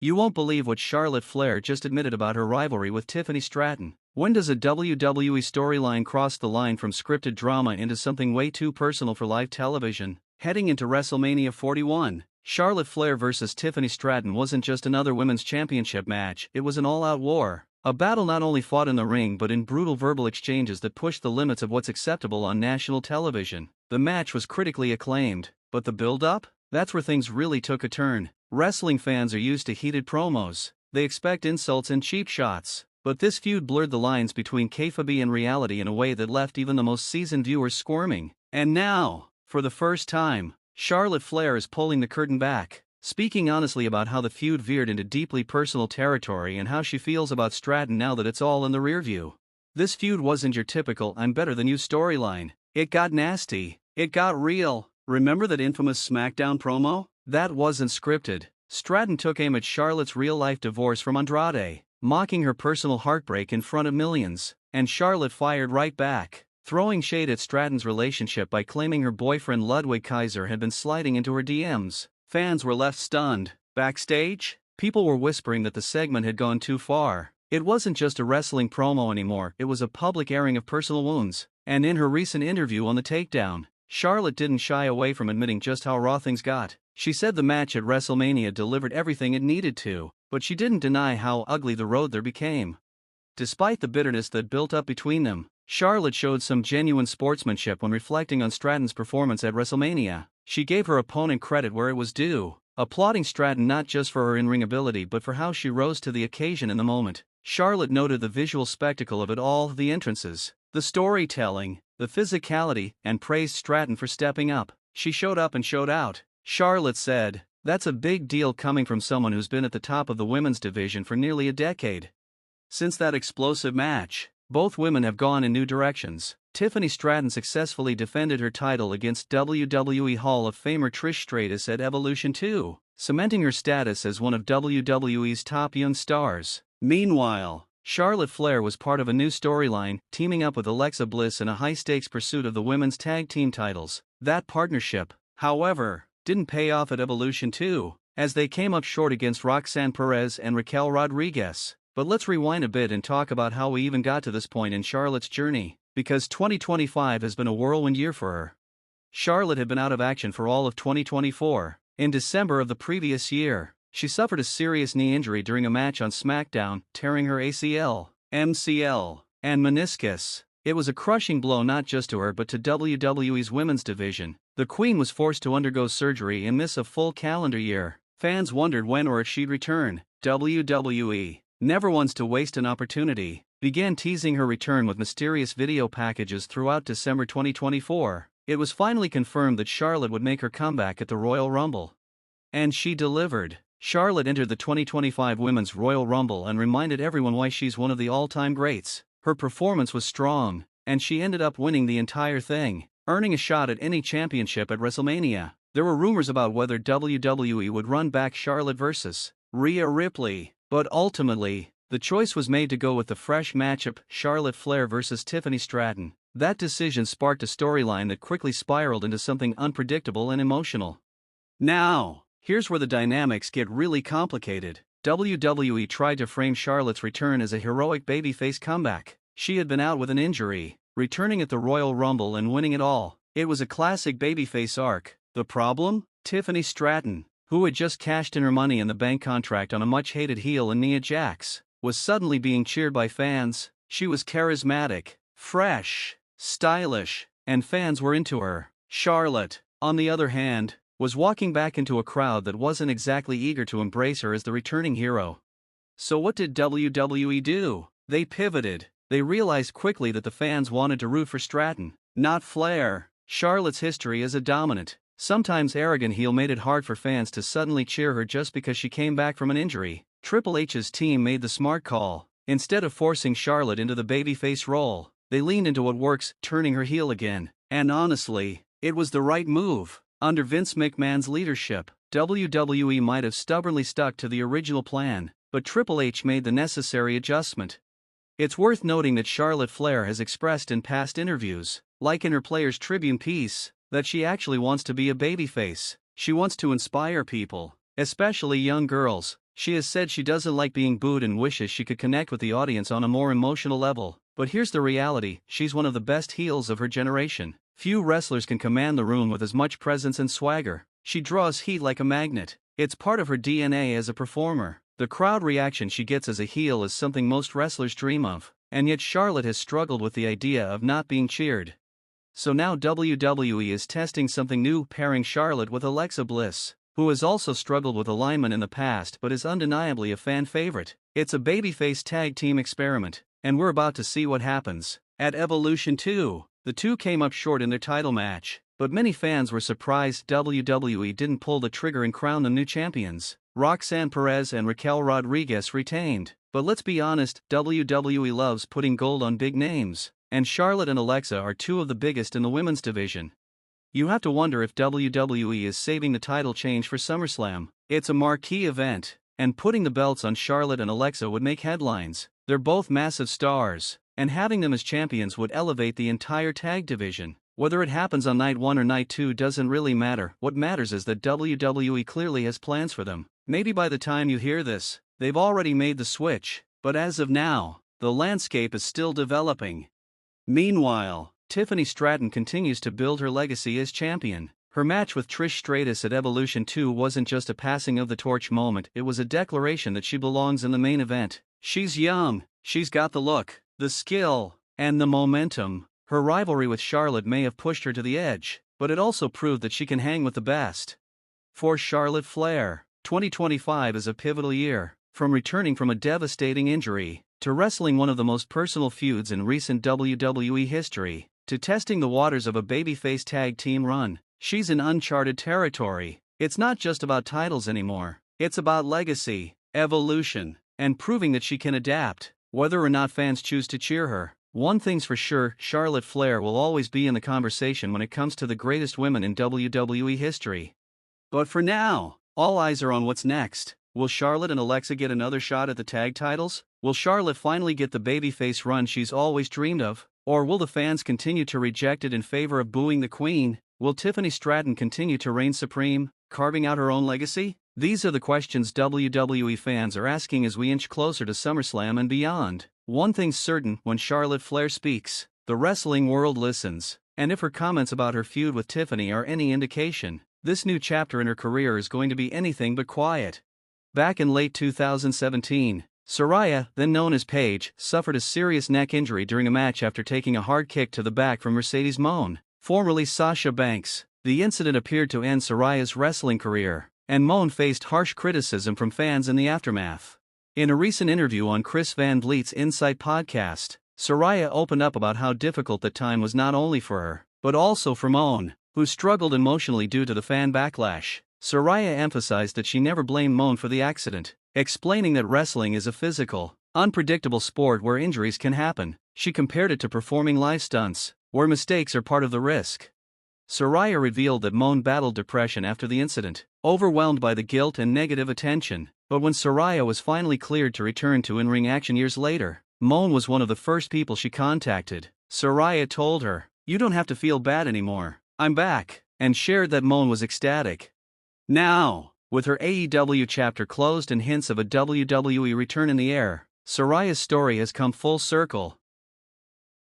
You won't believe what Charlotte Flair just admitted about her rivalry with Tiffany Stratton. When does a WWE storyline cross the line from scripted drama into something way too personal for live television? Heading into WrestleMania 41, Charlotte Flair vs. Tiffany Stratton wasn't just another women's championship match, it was an all-out war. A battle not only fought in the ring but in brutal verbal exchanges that pushed the limits of what's acceptable on national television. The match was critically acclaimed, but the build-up? That's where things really took a turn. Wrestling fans are used to heated promos. They expect insults and cheap shots. But this feud blurred the lines between kayfabe and reality in a way that left even the most seasoned viewers squirming. And now, for the first time, Charlotte Flair is pulling the curtain back, speaking honestly about how the feud veered into deeply personal territory and how she feels about Stratton now that it's all in the rearview. This feud wasn't your typical "I'm better than you" storyline. It got nasty. It got real. Remember that infamous SmackDown promo? That wasn't scripted. Stratton took aim at Charlotte's real-life divorce from Andrade, mocking her personal heartbreak in front of millions, and Charlotte fired right back, throwing shade at Stratton's relationship by claiming her boyfriend Ludwig Kaiser had been sliding into her DMs. Fans were left stunned. Backstage, people were whispering that the segment had gone too far. It wasn't just a wrestling promo anymore, it was a public airing of personal wounds. And in her recent interview on The Takedown, Charlotte didn't shy away from admitting just how raw things got. She said the match at WrestleMania delivered everything it needed to, but she didn't deny how ugly the road there became. Despite the bitterness that built up between them, Charlotte showed some genuine sportsmanship when reflecting on Stratton's performance at WrestleMania. She gave her opponent credit where it was due, applauding Stratton not just for her in-ring ability but for how she rose to the occasion in the moment. Charlotte noted the visual spectacle of it all, the entrances, the storytelling, the physicality, and praised Stratton for stepping up. She showed up and showed out. Charlotte said, "That's a big deal coming from someone who's been at the top of the women's division for nearly a decade." Since that explosive match, both women have gone in new directions. Tiffany Stratton successfully defended her title against WWE Hall of Famer Trish Stratus at Evolution 2, cementing her status as one of WWE's top young stars. Meanwhile, Charlotte Flair was part of a new storyline, teaming up with Alexa Bliss in a high-stakes pursuit of the women's tag team titles. That partnership, however, didn't pay off at Evolution 2, as they came up short against Roxanne Perez and Raquel Rodriguez. But let's rewind a bit and talk about how we even got to this point in Charlotte's journey, because 2025 has been a whirlwind year for her. Charlotte had been out of action for all of 2024. In December of the previous year, she suffered a serious knee injury during a match on SmackDown, tearing her ACL, MCL, and meniscus. It was a crushing blow not just to her but to WWE's women's division. The Queen was forced to undergo surgery and miss a full calendar year. Fans wondered when or if she'd return. WWE, never wants to waste an opportunity, began teasing her return with mysterious video packages throughout December 2024. It was finally confirmed that Charlotte would make her comeback at the Royal Rumble. And she delivered. Charlotte entered the 2025 Women's Royal Rumble and reminded everyone why she's one of the all-time greats. Her performance was strong, and she ended up winning the entire thing, earning a shot at any championship at WrestleMania. There were rumors about whether WWE would run back Charlotte vs. Rhea Ripley, but ultimately, the choice was made to go with the fresh matchup, Charlotte Flair vs. Tiffany Stratton. That decision sparked a storyline that quickly spiraled into something unpredictable and emotional. Now, here's where the dynamics get really complicated. WWE tried to frame Charlotte's return as a heroic babyface comeback. She had been out with an injury, returning at the Royal Rumble and winning it all. It was a classic babyface arc. The problem? Tiffany Stratton, who had just cashed in her Money in the Bank contract on a much-hated heel in Nia Jax, was suddenly being cheered by fans. She was charismatic, fresh, stylish, and fans were into her. Charlotte, on the other hand, was walking back into a crowd that wasn't exactly eager to embrace her as the returning hero. So what did WWE do? They pivoted. They realized quickly that the fans wanted to root for Stratton, not Flair. Charlotte's history as a dominant, sometimes arrogant heel made it hard for fans to suddenly cheer her just because she came back from an injury. Triple H's team made the smart call. Instead of forcing Charlotte into the babyface role, they leaned into what works, turning her heel again. And honestly, it was the right move. Under Vince McMahon's leadership, WWE might have stubbornly stuck to the original plan, but Triple H made the necessary adjustment. It's worth noting that Charlotte Flair has expressed in past interviews, like in her Players Tribune piece, that she actually wants to be a babyface. She wants to inspire people, especially young girls. She has said she doesn't like being booed and wishes she could connect with the audience on a more emotional level. But here's the reality, she's one of the best heels of her generation. Few wrestlers can command the room with as much presence and swagger. She draws heat like a magnet. It's part of her DNA as a performer. The crowd reaction she gets as a heel is something most wrestlers dream of. And yet Charlotte has struggled with the idea of not being cheered. So now WWE is testing something new, pairing Charlotte with Alexa Bliss, who has also struggled with alignment in the past but is undeniably a fan favorite. It's a babyface tag team experiment, and we're about to see what happens. At Evolution 2, the two came up short in their title match, but many fans were surprised WWE didn't pull the trigger and crown them new champions. Roxanne Perez and Raquel Rodriguez retained. But let's be honest, WWE loves putting gold on big names, and Charlotte and Alexa are two of the biggest in the women's division. You have to wonder if WWE is saving the title change for SummerSlam. It's a marquee event, and putting the belts on Charlotte and Alexa would make headlines. They're both massive stars, and having them as champions would elevate the entire tag division. Whether it happens on night 1 or night 2 doesn't really matter. What matters is that WWE clearly has plans for them. Maybe by the time you hear this, they've already made the switch, but as of now, the landscape is still developing. Meanwhile, Tiffany Stratton continues to build her legacy as champion. Her match with Trish Stratus at Evolution 2 wasn't just a passing of the torch moment, it was a declaration that she belongs in the main event. She's young, she's got the look, the skill, and the momentum. Her rivalry with Charlotte may have pushed her to the edge, but it also proved that she can hang with the best. For Charlotte Flair, 2025 is a pivotal year. From returning from a devastating injury, to wrestling one of the most personal feuds in recent WWE history, to testing the waters of a babyface tag team run, she's in uncharted territory. It's not just about titles anymore, it's about legacy, evolution, and proving that she can adapt, whether or not fans choose to cheer her. One thing's for sure, Charlotte Flair will always be in the conversation when it comes to the greatest women in WWE history. But for now, all eyes are on what's next. Will Charlotte and Alexa get another shot at the tag titles? Will Charlotte finally get the babyface run she's always dreamed of? Or will the fans continue to reject it in favor of booing the queen? Will Tiffany Stratton continue to reign supreme, carving out her own legacy? These are the questions WWE fans are asking as we inch closer to SummerSlam and beyond. One thing's certain, when Charlotte Flair speaks, the wrestling world listens. And if her comments about her feud with Tiffany are any indication, this new chapter in her career is going to be anything but quiet. Back in late 2017, Saraya, then known as Paige, suffered a serious neck injury during a match after taking a hard kick to the back from Mercedes Moné, formerly Sasha Banks. The incident appeared to end Saraya's wrestling career, and Moné faced harsh criticism from fans in the aftermath. In a recent interview on Chris Van Vliet's Insight podcast, Saraya opened up about how difficult that time was not only for her, but also for Moné, who struggled emotionally due to the fan backlash. Saraya emphasized that she never blamed Moné for the accident, explaining that wrestling is a physical, unpredictable sport where injuries can happen. She compared it to performing live stunts, where mistakes are part of the risk. Saraya revealed that Moné battled depression after the incident, overwhelmed by the guilt and negative attention. But when Saraya was finally cleared to return to in-ring action years later, Moné was one of the first people she contacted. Saraya told her, "You don't have to feel bad anymore. I'm back," and shared that Moné was ecstatic. Now, with her AEW chapter closed and hints of a WWE return in the air, Saraya's story has come full circle.